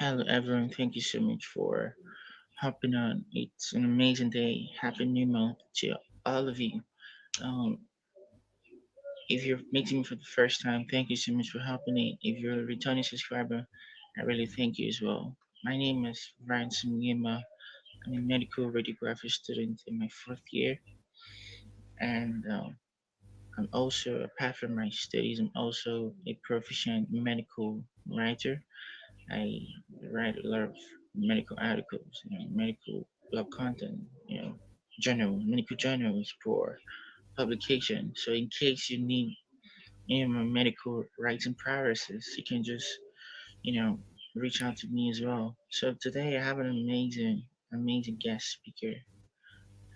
Hello, everyone. Thank you so much for hopping on. It's an amazing day. Happy New Month to all of you. Um, if you're meeting me for the first time, thank you so much for helping me. If you're a returning subscriber, I really thank you as well. My name is Ransom Yima. I'm a medical radiography student in my fourth year, and I'm also, apart from my studies, I'm also a proficient medical writer. I write a lot of medical articles, medical blog content, medical journals for publication. So in case you need medical writing paralysis, you can just, you know, reach out to me as well. So today I have an amazing guest speaker,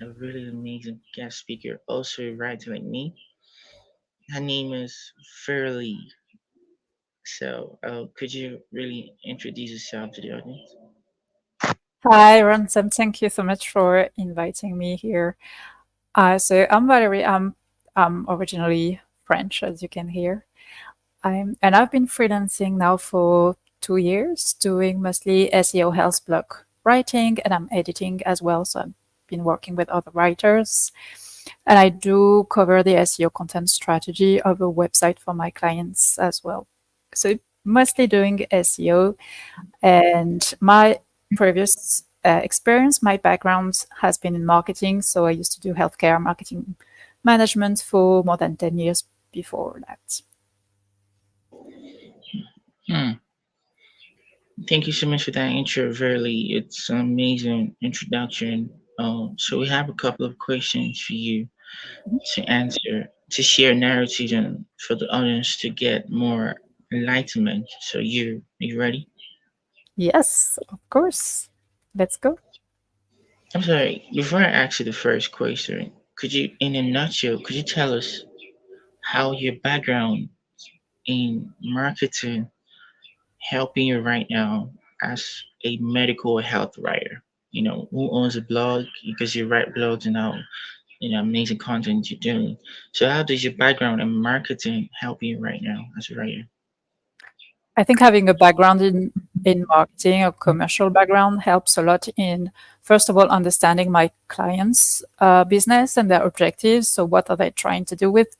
a really amazing guest speaker, also a writer like me. Her name is Fairly. So could you really introduce yourself to the audience? Hi, Ransom. Thank you so much for inviting me here. So I'm Valerie. I'm originally French, as you can hear. And I've been freelancing now for 2 years, doing mostly SEO health blog writing, and I'm editing as well. So I've been working with other writers, and I do cover the SEO content strategy of a website for my clients as well. So mostly doing SEO, and my previous experience, my background has been in marketing. So I used to do healthcare marketing management for more than 10 years before that. Hmm. Thank you so much for that intro, Verily. It's an amazing introduction. So we have a couple of questions for you to answer, to share narratives and for the audience to get more enlightenment. So you ready? Yes, of course. Let's go. I'm sorry, before I ask you the first question, could you, in a nutshell, could you tell us how your background in marketing helping you right now as a medical health writer? Who owns a blog because you write blogs and now amazing content you're doing. So how does your background in marketing help you right now as a writer? I think having a background in marketing, a commercial background, helps a lot in, first of all, understanding my clients' business and their objectives. So, what are they trying to do with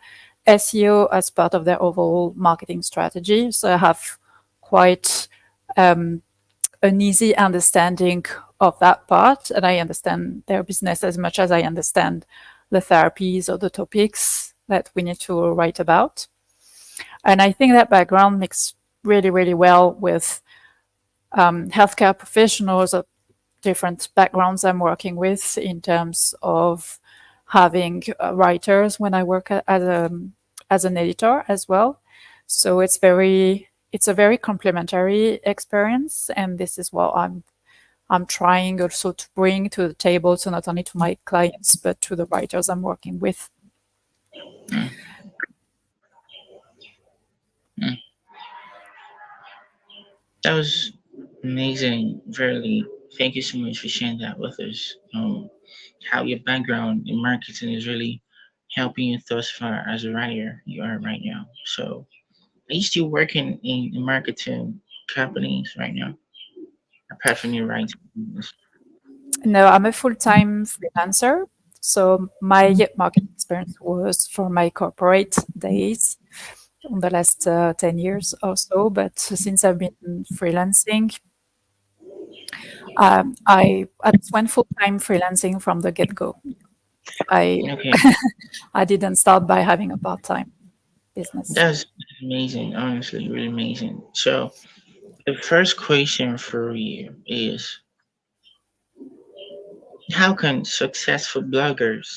SEO as part of their overall marketing strategy? So, I have quite um, an easy understanding of that part, and I understand their business as much as I understand the therapies or the topics that we need to write about. And I think that background makes really, really well with healthcare professionals of different backgrounds I'm working with in terms of having writers when I work as an editor as well. So it's a very complementary experience, and this is what I'm trying also to bring to the table, so not only to my clients but to the writers I'm working with. Mm, mm. That was amazing, really. Thank you so much for sharing that with us. How your background in marketing is really helping you thus far as a writer you are right now. So are you still working in marketing companies right now, apart from your writing business? No, I'm a full-time freelancer. So my marketing experience was for my corporate days in the last 10 years or so. But since I've been freelancing, I just went full-time freelancing from the get-go. I Okay, I didn't start by having a part-time business. that's amazing, honestly, really amazing. So the first question for you is, how can successful bloggers,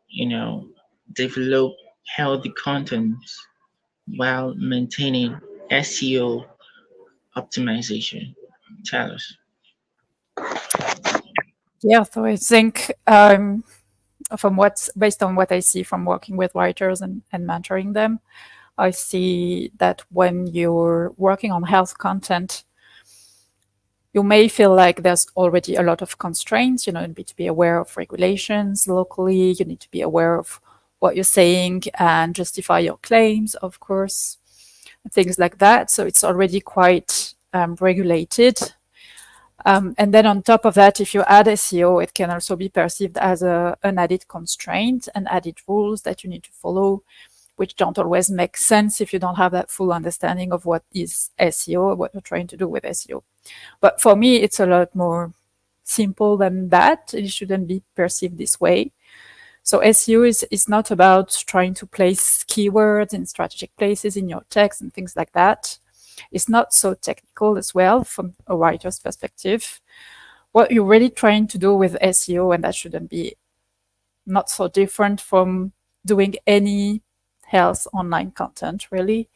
you know, develop healthy content while maintaining SEO optimization? Tell us. Yeah, so I think from what's based on what I see from working with writers and mentoring them, I see that when you're working on health content, you may feel like there's already a lot of constraints. You need to be aware of regulations locally. You need to be aware of what you're saying and justify your claims, of course, things like that. So it's already quite regulated. And then on top of that, if you add SEO, it can also be perceived as an added constraint and added rules that you need to follow, which don't always make sense if you don't have that full understanding of what is SEO, what you're trying to do with SEO. But for me, it's a lot more simple than that. It shouldn't be perceived this way. So SEO is not about trying to place keywords in strategic places in your text and things like that. It's not so technical as well from a writer's perspective. What you're really trying to do with SEO, and that shouldn't be not so different from doing any health online content really,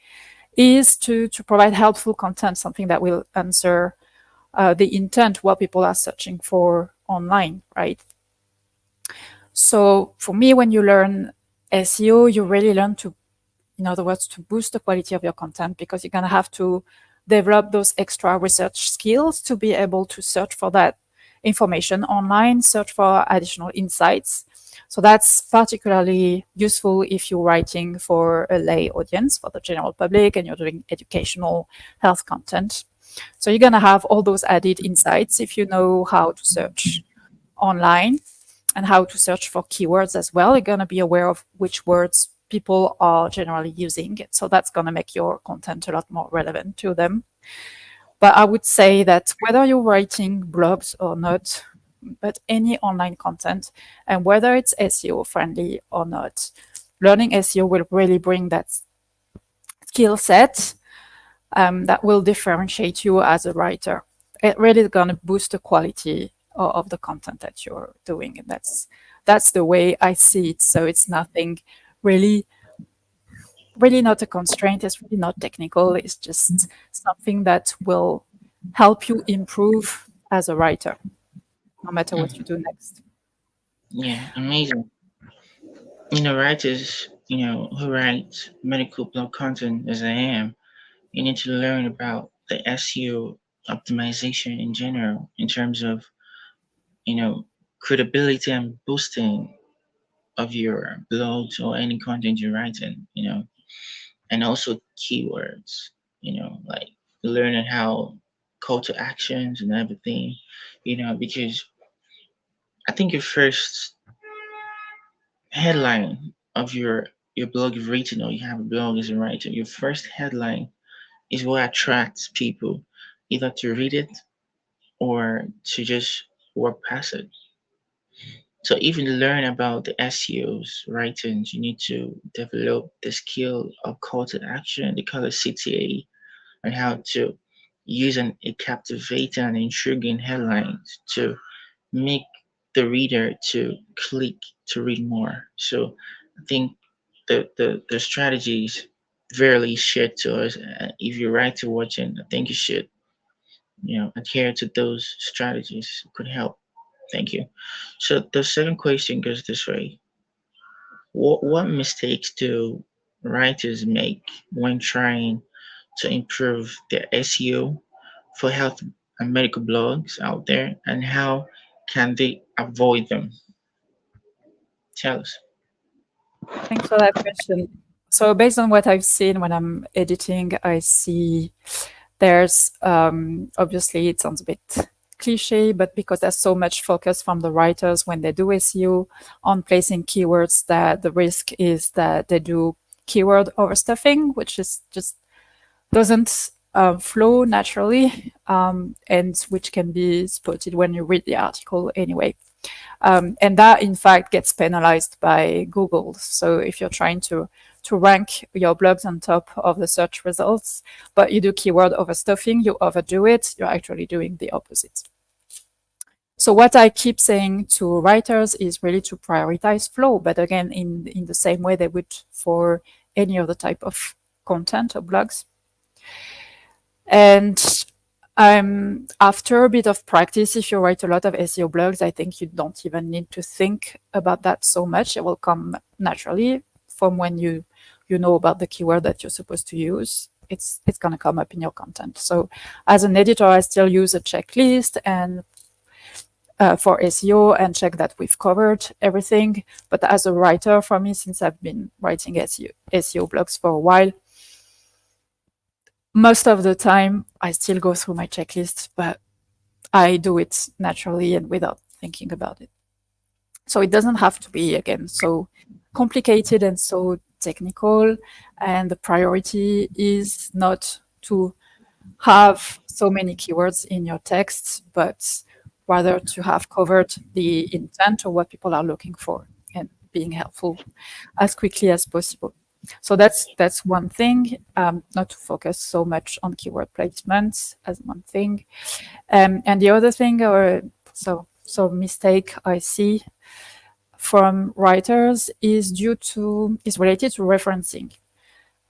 is to provide helpful content, something that will answer the intent, what people are searching for online, right? So for me, when you learn SEO, you really learn to, in other words, to boost the quality of your content, because you're going to have to develop those extra research skills to be able to search for that information online, search for additional insights. So that's particularly useful if you're writing for a lay audience, for the general public, and you're doing educational health content. So you're going to have all those added insights if you know how to search online and how to search for keywords as well. You're going to be aware of which words people are generally using. So that's going to make your content a lot more relevant to them. But I would say that whether you're writing blogs or not, but any online content, and whether it's SEO friendly or not, learning SEO will really bring that skill set that will differentiate you as a writer. It really is going to boost the quality of the content that you're doing, and that's the way I see it. So it's nothing really, really not a constraint. It's really not technical. It's just something that will help you improve as a writer, no matter what you Mhm. do next. Yeah, amazing. Writers, who write medical blog content as I am, you need to learn about the SEO optimization in general in terms of, you know, credibility and boosting of your blogs or any content you're writing, and also keywords, like learning how call to actions and everything, because I think your first headline of your blog you've written, or you have a blog as a writer, your first headline is what attracts people either to read it or to just walk past it. So even learn about the SEOs writings, you need to develop the skill of call to action, the color CTA, and how to use a captivating and intriguing headlines to make the reader to click to read more. So I think the strategies very shared to us. If you're right to watching, I think you should adhere to those strategies. Could help. Thank you. So the second question goes this way: what mistakes do writers make when trying to improve their SEO for health and medical blogs out there, and how can they avoid them? Tell us. Thanks for that question. So based on what I've seen when I'm editing, I see there's obviously it sounds a bit cliche, but because there's so much focus from the writers when they do SEO on placing keywords, that the risk is that they do keyword overstuffing, which is just doesn't flow naturally, and which can be spotted when you read the article anyway. And that, in fact, gets penalized by Google. So if you're trying to rank your blogs on top of the search results, but you do keyword overstuffing, you overdo it, you're actually doing the opposite. So what I keep saying to writers is really to prioritize flow, but again, in the same way they would for any other type of content or blogs. And after a bit of practice, if you write a lot of SEO blogs, I think you don't even need to think about that so much. It will come naturally from when you know about the keyword that you're supposed to use. It's going to come up in your content. So as an editor, I still use a checklist and for SEO and check that we've covered everything. But as a writer, for me, since I've been writing SEO blogs for a while, most of the time I still go through my checklist, but I do it naturally and without thinking about it. So it doesn't have to be, again, so complicated and so technical. And the priority is not to have so many keywords in your text, but rather to have covered the intent or what people are looking for and being helpful as quickly as possible. So that's one thing. Not to focus so much on keyword placements as one thing, and the other thing, or so mistake I see from writers is related to referencing.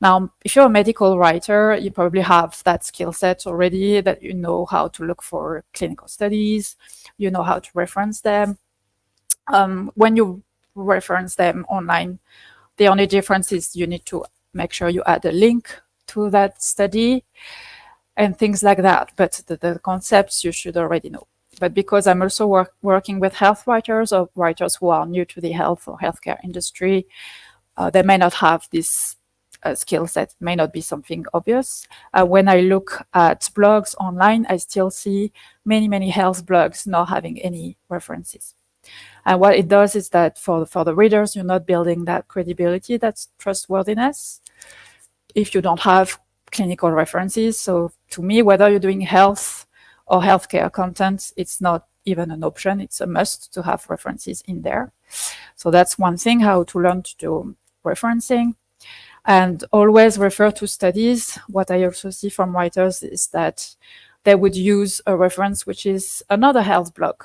Now, if you're a medical writer, you probably have that skill set already, that you know how to look for clinical studies, you know how to reference them. When you reference them online, the only difference is you need to make sure you add a link to that study and things like that. But the concepts you should already know. But because I'm also working with health writers or writers who are new to the health or healthcare industry, they may not have this skill set, may not be something obvious. When I look at blogs online, I still see many health blogs not having any references. And what it does is that for the readers, you're not building that credibility, that's trustworthiness, if you don't have clinical references. So to me, whether you're doing health or healthcare content, it's not even an option. It's a must to have references in there. So that's one thing, how to learn to do referencing. And always refer to studies. What I also see from writers is that they would use a reference which is another health blog,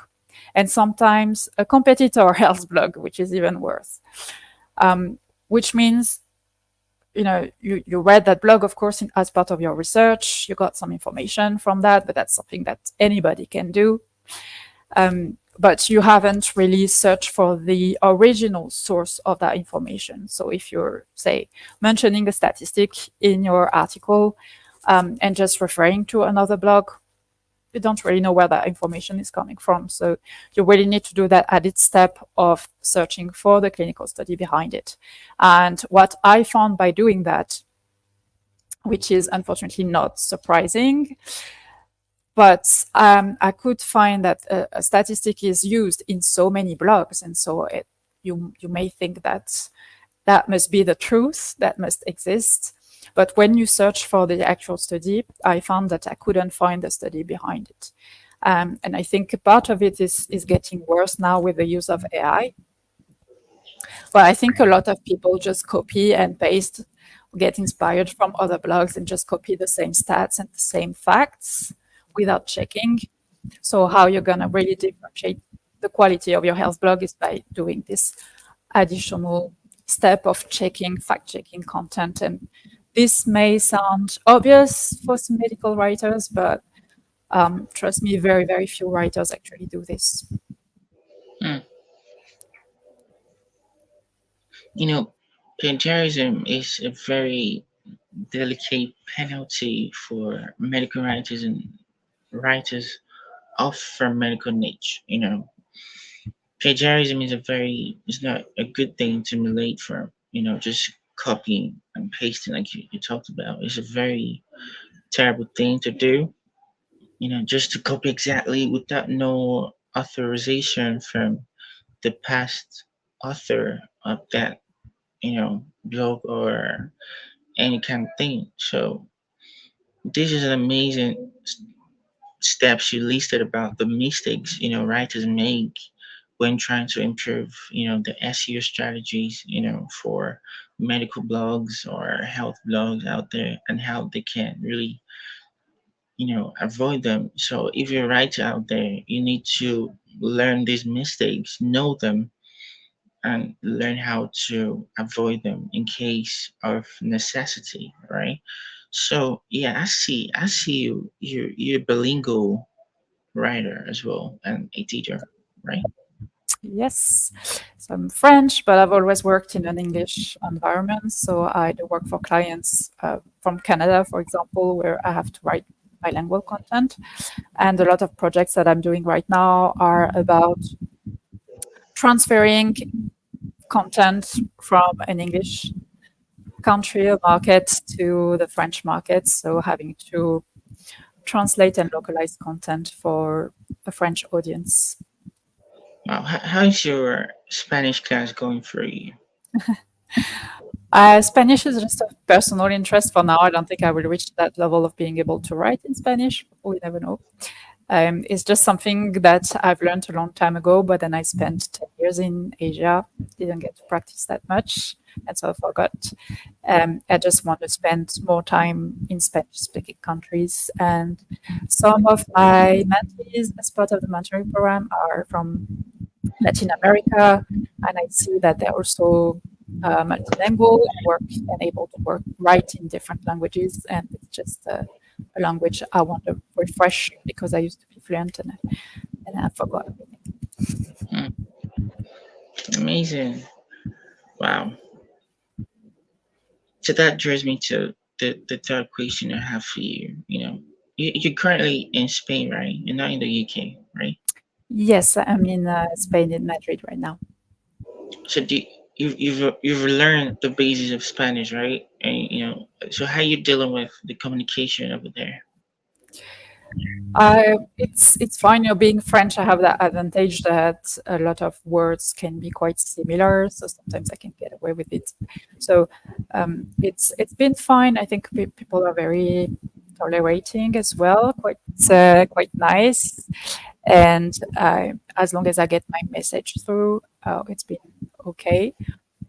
and sometimes a competitor health blog, which is even worse. Which means, you read that blog, of course, as part of your research, you got some information from that, but that's something that anybody can do. But you haven't really searched for the original source of that information. So if you're, say, mentioning a statistic in your article, and just referring to another blog, you don't really know where that information is coming from. So you really need to do that added step of searching for the clinical study behind it. And what I found by doing that, which is unfortunately not surprising, but I could find that a statistic is used in so many blogs, and so you may think that that must be the truth, that must exist. But when you search for the actual study, I found that I couldn't find the study behind it. And I think part of it is getting worse now with the use of AI. But I think a lot of people just copy and paste, get inspired from other blogs and just copy the same stats and the same facts without checking. So how you're going to really differentiate the quality of your health blog is by doing this additional step of checking, fact checking content. And this may sound obvious for some medical writers, but trust me, very few writers actually do this. Hmm. You know, plagiarism is a very delicate penalty for medical writers and writers of from medical niche. Plagiarism is not a good thing to relate from. Just copying and pasting like you talked about is a very terrible thing to do. Just to copy exactly without no authorization from the past author of that, blog or any kind of thing. So this is an amazing steps you listed about the mistakes writers make when trying to improve the SEO strategies for medical blogs or health blogs out there, and how they can really avoid them. So if you're a writer out there, you need to learn these mistakes, know them, and learn how to avoid them in case of necessity, right? So yeah, I see you're a bilingual writer as well and a teacher, right? Yes, so I'm French, but I've always worked in an English environment. So I do work for clients from Canada, for example, where I have to write bilingual content. And a lot of projects that I'm doing right now are about transferring content from an English country or market to the French market. So having to translate and localize content for a French audience. Wow, how's your Spanish class going for you? Spanish is just a personal interest for now. I don't think I will reach that level of being able to write in Spanish. We never know. It's just something that I've learned a long time ago, but then I spent 10 years in Asia, didn't get to practice that much, and so I forgot. I just want to spend more time in Spanish-speaking countries. And some of my mentees, as part of the mentoring program, are from Latin America, and I see that they're also multilingual and work and able to work write in different languages, and it's just a language I want to refresh because I used to be fluent and I forgot everything. Hmm, amazing. Wow. So that draws me to the third question I have for you. You're currently in Spain, right? You're not in the UK, right? Yes, I'm in Spain, in Madrid right now. So you've learned the basis of Spanish, right? And so how you dealing with the communication over there? It's fine. Being French, I have that advantage that a lot of words can be quite similar, so sometimes I can get away with it. So it's been fine. I think people are very tolerating as well, quite nice. And as long as I get my message through, it's been okay.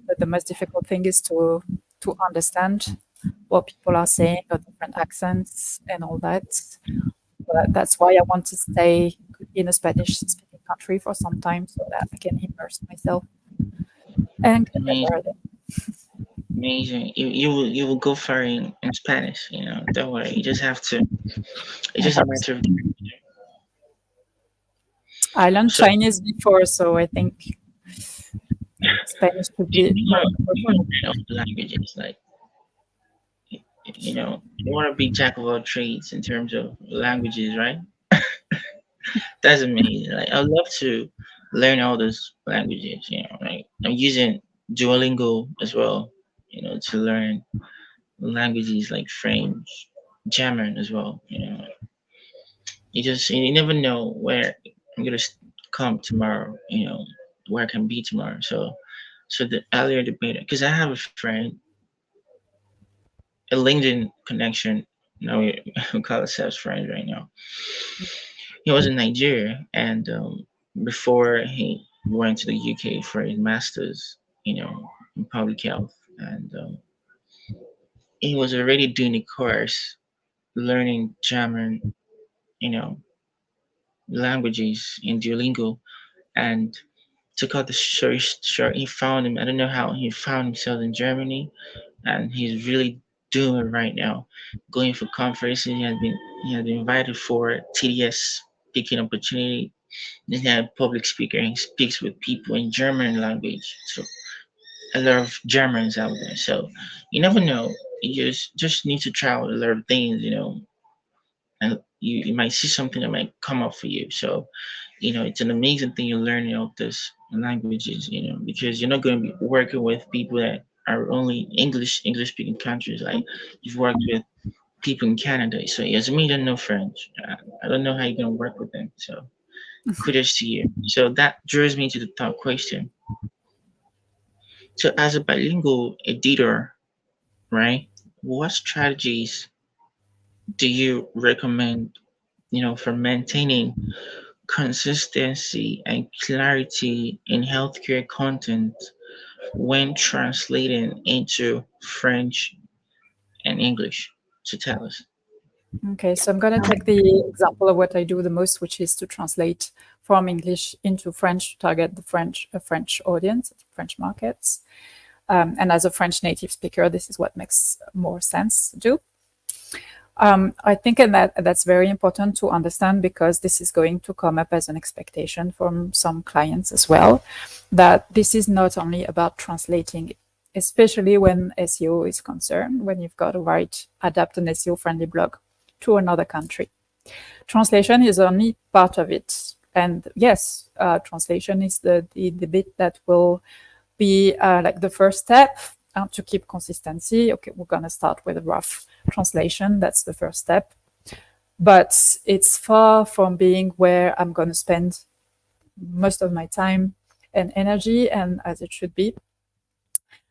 But the most difficult thing is to understand what people are saying, or different accents and all that. But that's why I want to stay in a Spanish-speaking country for some time so that I can immerse myself and get better Amazing, at it. amazing. You will go far in Spanish. Don't worry. You just have to. It's I just a hope so. matter of. I learned So Chinese before, so I think Spanish could you be more want comfortable you for want me. to learn all the languages, like you want to be jack of all trades in terms of languages, right? That's amazing. Like I'd love to learn all those languages. Like I'm using Duolingo as well. To learn languages like French, German as well. You never know where I'm gonna come tomorrow. Where I can be tomorrow. So the earlier the better. Because I have a friend, a LinkedIn connection. We call ourselves friends right now. He was in Nigeria, and before he went to the UK for his masters, in public health, and he was already doing a course learning German, you know, languages in Duolingo, and to cut the story short, he found him. I don't know how he found himself in Germany, and he's really doing it right now, going for conferences. He has been invited for TDS speaking opportunity. Then he had a public speaker. He speaks with people in German language. So a lot of Germans out there. So you never know. You just need to try out a lot of things, and you might see something that might come up for you. So, it's an amazing thing you're learning all these languages, because you're not going to be working with people that are only English speaking countries. Like you've worked with people in Canada. So yes, me don't know French. I don't know how you're going to work with them. So kudos to you. So that draws me to the top question. So as a bilingual editor, right? What strategies do you recommend, for maintaining consistency and clarity in healthcare content when translating into French and English? So tell us. Okay, so I'm going to take the example of what I do the most, which is to translate from English into French to target the French audience, French markets. And as a French native speaker, this is what makes more sense to do. I think that's very important to understand because this is going to come up as an expectation from some clients as well, that this is not only about translating, especially when SEO is concerned, when you've got to adapt an SEO-friendly blog to another country. Translation is only part of it. And yes, translation is the bit that will be like the first step to keep consistency. Okay, we're going to start with a rough translation. That's the first step. but it's far from being where I'm going to spend most of my time and energy, and as it should be.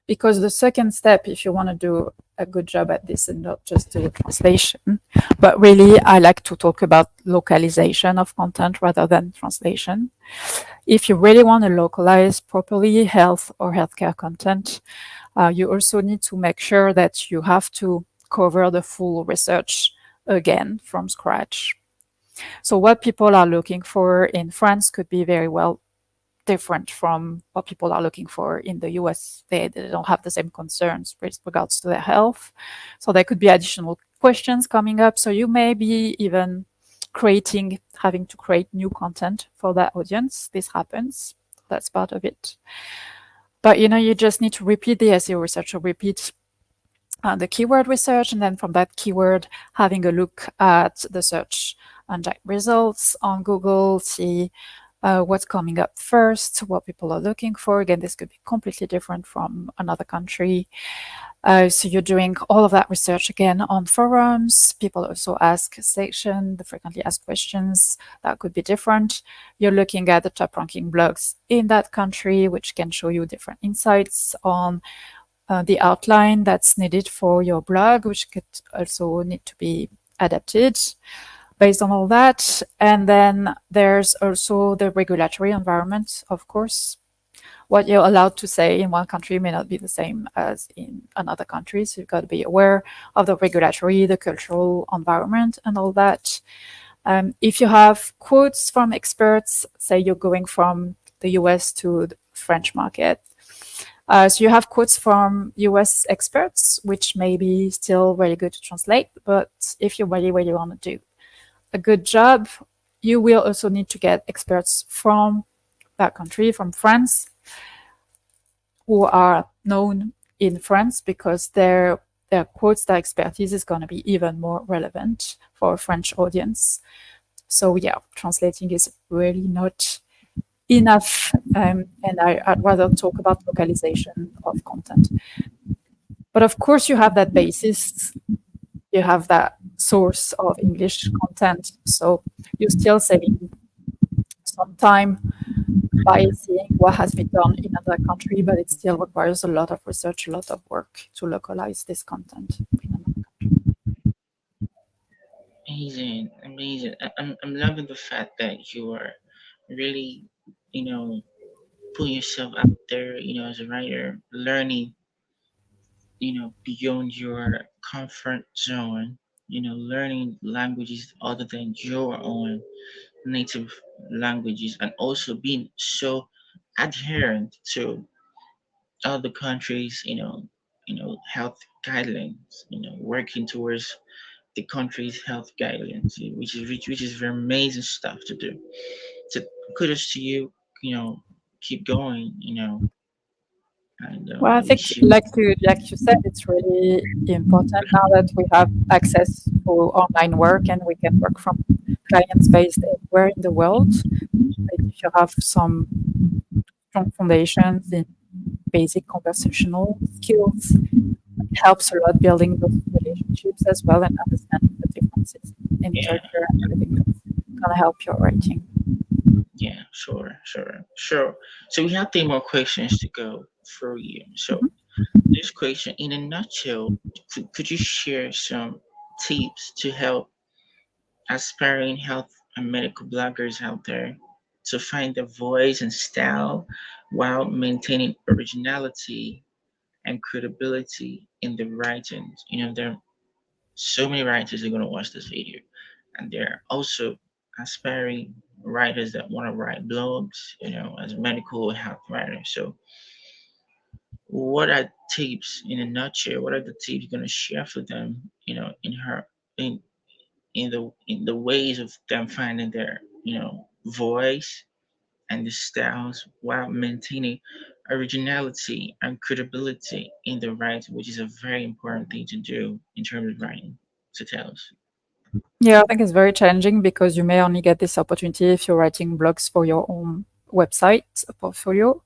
Because the second step, if you want to do a good job at this and not just do translation, but really I like to talk about localization of content rather than translation. If you really want to localize properly health or healthcare content, you also need to make sure that you have to cover the full research again from scratch. So what people are looking for in France could be very well different from what people are looking for in the US. They don't have the same concerns with regards to their health. So there could be additional questions coming up. So you may be even having to create new content for that audience. This happens. That's part of it. But you just need to repeat the SEO research, or repeat the keyword research, and then from that keyword, having a look at the search engine results on Google, see what's coming up first, what people are looking for. Again, this could be completely different from another country. So you're doing all of that research again on forums. People also ask section, the frequently asked questions, that could be different. You're looking at the top ranking blogs in that country, which can show you different insights on the outline that's needed for your blog, which could also need to be adapted based on all that. And then there's also the regulatory environment, of course. What you're allowed to say in one country may not be the same as in another country. So you've got to be aware of the regulatory, the cultural environment, and all that. If you have quotes from experts, say you're going from the US to the French market, so you have quotes from US experts, which may be still very good to translate. But if you really, really want to do a good job, you will also need to get experts from that country, from France, who are known in France, because their quotes, their expertise is going to be even more relevant for a French audience. So yeah, translating is really not enough, and I'd rather talk about localization of content. But of course, you have that basis, you have that source of English content, so you're still saving some time by seeing what has been done in another country, but it still requires a lot of research, a lot of work to localize this content in another country. Amazing, amazing. I'm loving the fact that you are really, you know, putting yourself out there, as a writer, learning, beyond your comfort zone, learning languages other than your own native languages, and also being so adherent to other countries, health guidelines, working towards the country's health guidelines, which is very amazing stuff to do. So kudos to you. Keep going. And Well, I I think, wish you. like you said, it's really important now that we have access to online work and we can work from clients based anywhere in the world. Like if you have some strong foundations in basic conversational skills, it helps a lot building those relationships as well, and understanding the differences in Yeah, culture and everything that's gonna help your writing. yeah, sure, sure, sure. So we have 3 more questions to go through you. So Mhm. this question, in a nutshell, could you share some tips to help aspiring health and medical bloggers out there to find their voice and style while maintaining originality and credibility in the writings? There are so many writers that are going to watch this video, and there are also aspiring writers that want to write blogs, as medical health writers. So, what are tips in a nutshell? What are the tips you're going to share for them? In in the ways of them finding their voice and the styles while maintaining originality and credibility in the writing, which is a very important thing to do in terms of writing. So tell us. Yeah, I think it's very challenging because you may only get this opportunity if you're writing blogs for your own website portfolio,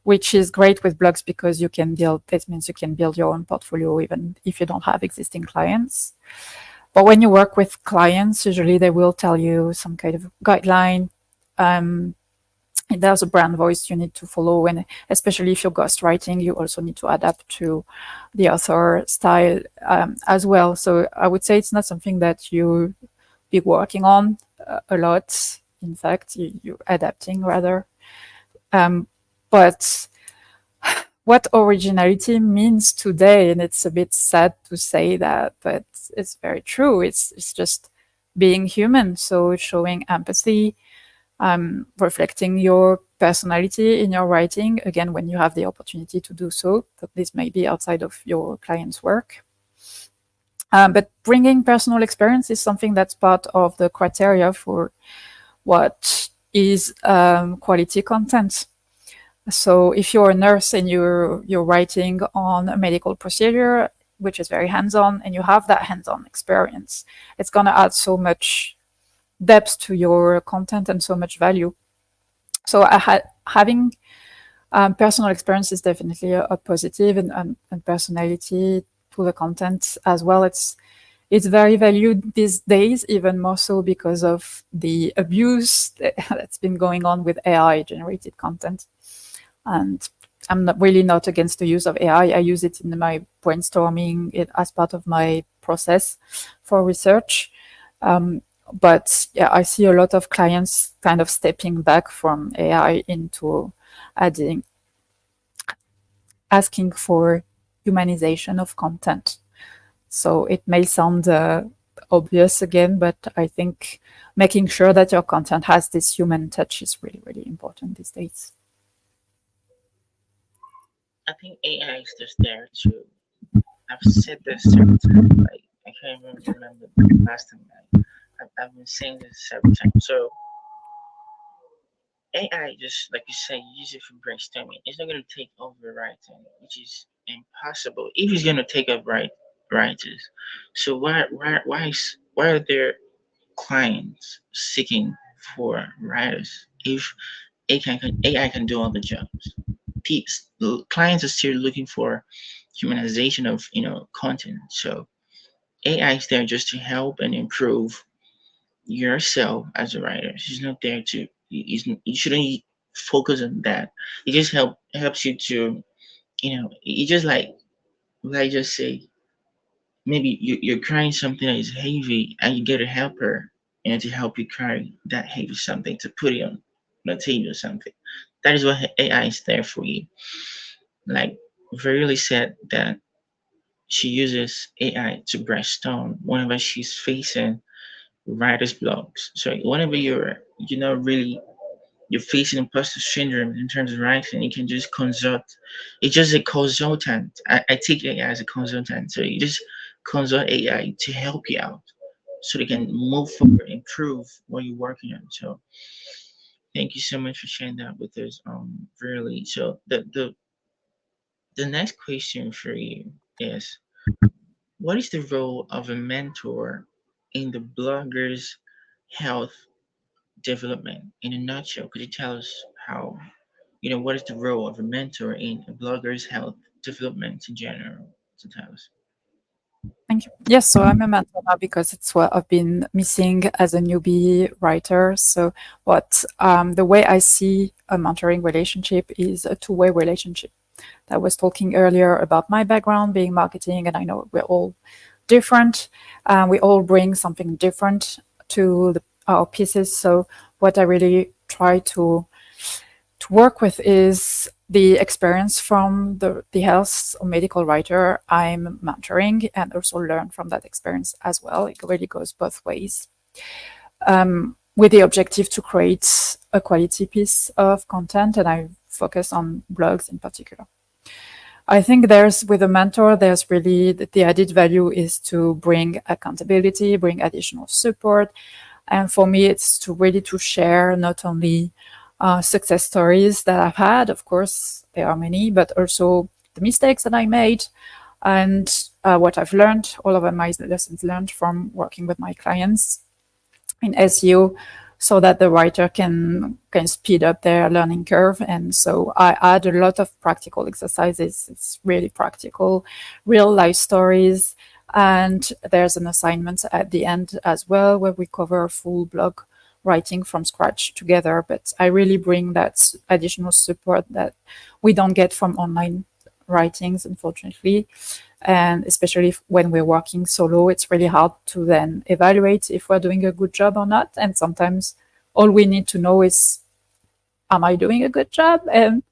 which is great with blogs because this means you can build your own portfolio even if you don't have existing clients. But when you work with clients, usually they will tell you some kind of guideline. Um, and there's a brand voice you need to follow, and especially if you're ghostwriting, you also need to adapt to the author style as well. So I would say it's not something that you be working on a lot. In fact, you're adapting rather. But what originality means today, and it's a bit sad to say that, but it's very true. It's just being human. So showing empathy, reflecting your personality in your writing, again, when you have the opportunity to do so, but this may be outside of your client's work. But bringing personal experience is something that's part of the criteria for what is quality content. So if you're a nurse and you're writing on a medical procedure, which is very hands-on, and you have that hands-on experience, it's going to add so much depth to your content and so much value. So having personal experience is definitely a positive, and personality to the content as well. It's very valued these days, even more so because of the abuse that's been going on with AI generated content. And I'm really not against the use of AI. I use it in my brainstorming as part of my process for research. But yeah, I see a lot of clients kind of stepping back from AI into asking for humanization of content. So it may sound obvious again, but I think making sure that your content has this human touch is really, really important these days. I think AI is just there to. I've said this several times. Like I can't even remember the last time I've been saying this several times. So AI, just like you say, use it for brainstorming. It's not going to take over writing, which is impossible. If it's going to take up writers, so why are there clients seeking for writers if AI can do all the jobs? Clients are still looking for humanization of content. So AI is there just to help and improve yourself as a writer. She's not there to. You shouldn't focus on that. It just helps you to it just like just say maybe you're crying something that is heavy and you get a helper to help you carry that heavy something to put it on the table or something. That is what AI is there for you. Like Verily said that she uses AI to brainstorm whenever she's facing writer's blocks. So whenever you're not really you're facing imposter syndrome in terms of writing, you can just consult. It's just a consultant. I take AI as a consultant. So you just consult AI to help you out so they can move forward, improve what you're working on. So thank you so much for sharing that with us, really. So the next question for you is what is the role of a mentor in the blogger's health development in a nutshell? Could you tell us how, what is the role of a mentor in a blogger's health development in general? To tell us. Thank you. Yes, so I'm a mentor now because it's what I've been missing as a newbie writer. So what the way I see a mentoring relationship is a two-way relationship. I was talking earlier about my background being marketing, and I know we're all different. We all bring something different to our pieces. So what I really try to work with is the experience from the health or medical writer I'm mentoring, and also learn from that experience as well. It really goes both ways, with the objective to create a quality piece of content, and I focus on blogs in particular. I think with a mentor, there's really the added value is to bring accountability, bring additional support. And for me, it's to share not only success stories that I've had, of course, there are many, but also the mistakes that I made and what I've learned, all of my lessons learned from working with my clients in SEO, so that the writer can speed up their learning curve. And so I add a lot of practical exercises. It's really practical, real life stories, And there's an assignment at the end as well where we cover a full blog writing from scratch together. But I really bring that additional support that we don't get from online writings, unfortunately. And especially when we're working solo, it's really hard to then evaluate if we're doing a good job or not. And sometimes all we need to know is, am I doing a good job? And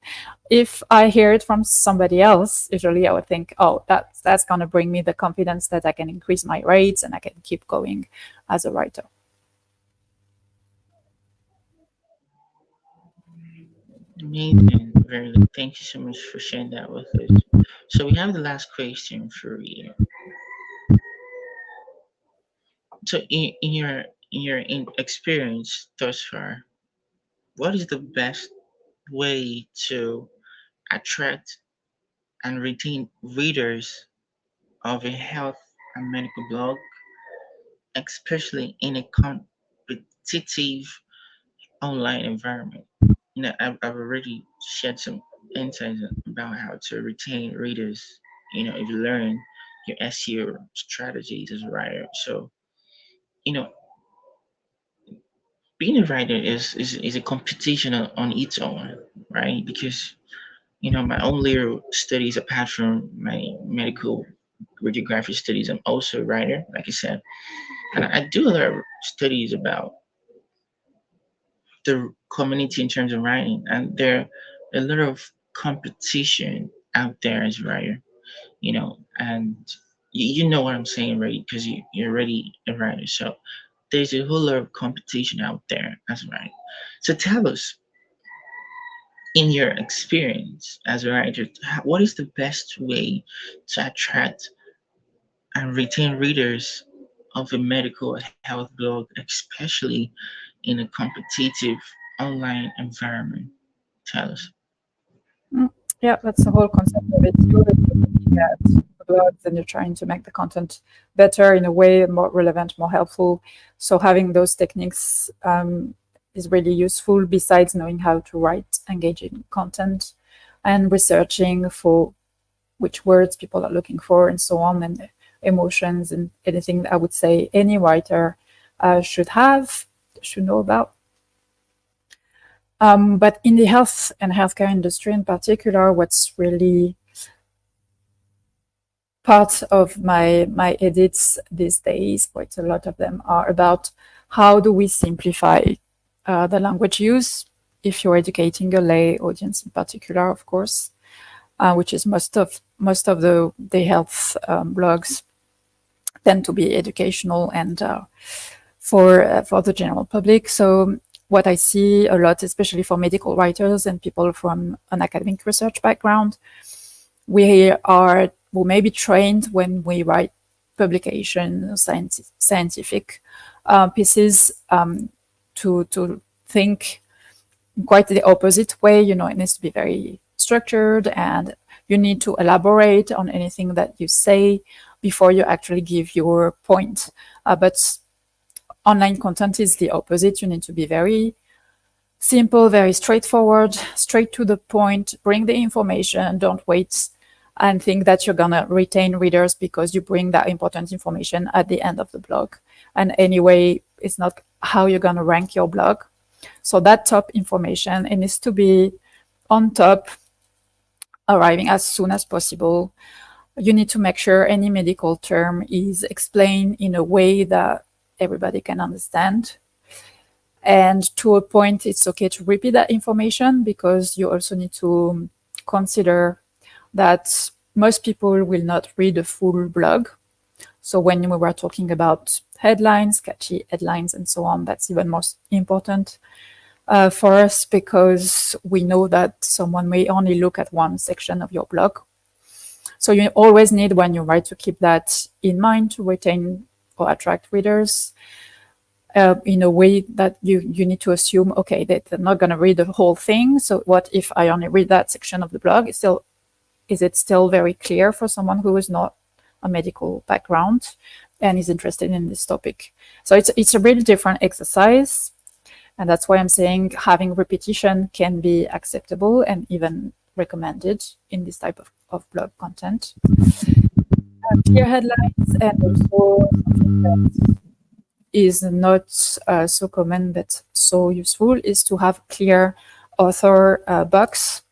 if I hear it from somebody else, usually I would think, oh, that's going to bring me the confidence that I can increase my rates and I can keep going as a writer. Amazing, Verily. Thank you so much for sharing that with us. So we have the last question for you. So in experience thus far, what is the best way to attract and retain readers of a health and medical blog, especially in a competitive online environment? I've already shared some insights about how to retain readers. If you learn your SEO strategies as a writer. So, you know, being a writer is a competition on its own, right? Because my own little studies apart from my medical radiography studies, I'm also a writer, like I said, and I do a lot of studies about the community in terms of writing, and there are a lot of competition out there as a writer, and you know what I'm saying, right? Because you're already a writer, so there's a whole lot of competition out there as a writer. So tell us, in your experience as a writer, what is the best way to attract and retain readers of a medical health blog, especially in a competitive online environment? Tell us. Mm, yeah, that's the whole concept of it. You're looking at the blogs and you're trying to make the content better in a way, more relevant, more helpful. So having those techniques is really useful, besides knowing how to write engaging content and researching for which words people are looking for and so on, and emotions and anything that I would say any writer should know about. But in the health and healthcare industry in particular, what's really part of my edits these days, quite a lot of them are about how do we simplify the language use if you're educating a lay audience in particular, of course, which is most of the health blogs tend to be educational and for the general public. So what I see a lot, especially for medical writers and people from an academic research background, we may be trained when we write publication, scientific pieces, to think quite the opposite way. It needs to be very structured, and you need to elaborate on anything that you say before you actually give your point. But online content is the opposite. You need to be very simple, very straightforward, straight to the point, bring the information, don't wait and think that you're going to retain readers because you bring that important information at the end of the blog. And anyway, it's not how you're going to rank your blog. So that top information, it needs to be on top, arriving as soon as possible. You need to make sure any medical term is explained in a way that everybody can understand. And to a point, it's okay to repeat that information, because you also need to consider that most people will not read a full blog. So when we were talking about headlines, catchy headlines, and so on, that's even more important for us, because we know that someone may only look at one section of your blog. So you always need, when you write, to keep that in mind to retain or attract readers. In a way that you need to assume, okay, that they're not going to read the whole thing. So what if I only read that section of the blog? Is it still very clear for someone who is not a medical background and is interested in this topic? So it's a really different exercise. And that's why I'm saying having repetition can be acceptable and even recommended in this type of blog content. clear headlines, and also something that is not so common but so useful is to have clear author box.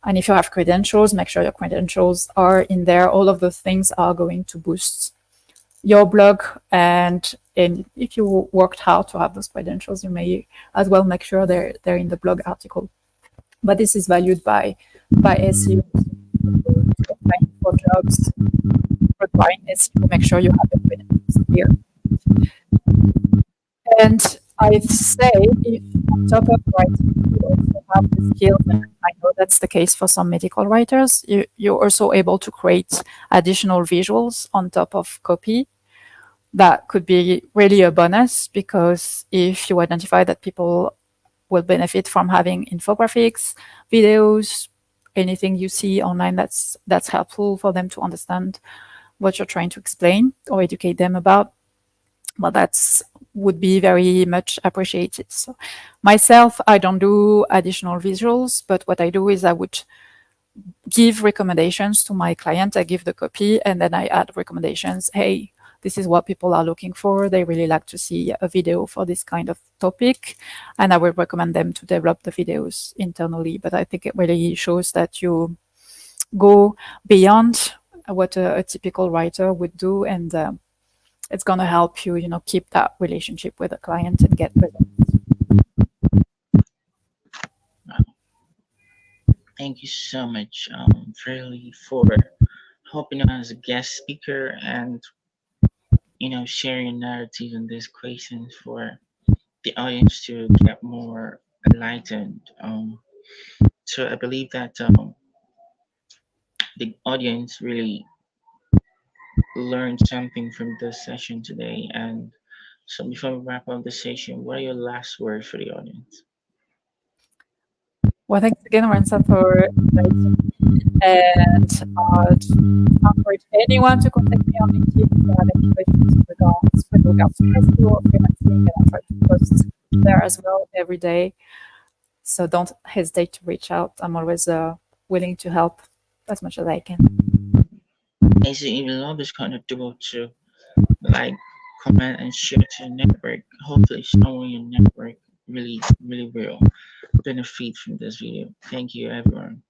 And if you have credentials, make sure your credentials are in there. All of those things are going to boost your blog. And if you worked hard to have those credentials, you may as well make sure they're in the blog article. But this is valued by SEO. So applying for jobs requiring SEO, make sure you have your credentials here. And I'd say if on top of writing, you also have the skills, and I know that's the case for some medical writers, you're also able to create additional visuals on top of copy. That could be really a bonus because if you identify that people will benefit from having infographics, videos, anything you see online that's helpful for them to understand what you're trying to explain or educate them about, well, that's would be very much appreciated. So myself, I don't do additional visuals, but what I do is I would give recommendations to my client. I give the copy and then I add recommendations. Hey, this is what people are looking for. They really like to see a video for this kind of topic. And I will recommend them to develop the videos internally. But I think it really shows that you go beyond what a typical writer would do. And it's going to help you, keep that relationship with a client and get results. Thank you so much, Valerie, for helping us as a guest speaker and sharing your narrative on these questions for the audience to get more enlightened. So I believe that the audience really learned something from this session today. And so before we wrap up the session, what are your last words for the audience? Well, thanks again, Ransa, for inviting me. And I encourage anyone to contact me on LinkedIn if you have any questions with regards to SEO or freelancing. And I try to post there as well every day. So don't hesitate to reach out. I'm always willing to help as much as I can. And so if you love this content, do to like, comment, and share to your network. Hopefully, someone in your network really, really will benefit from this video. Thank you, everyone.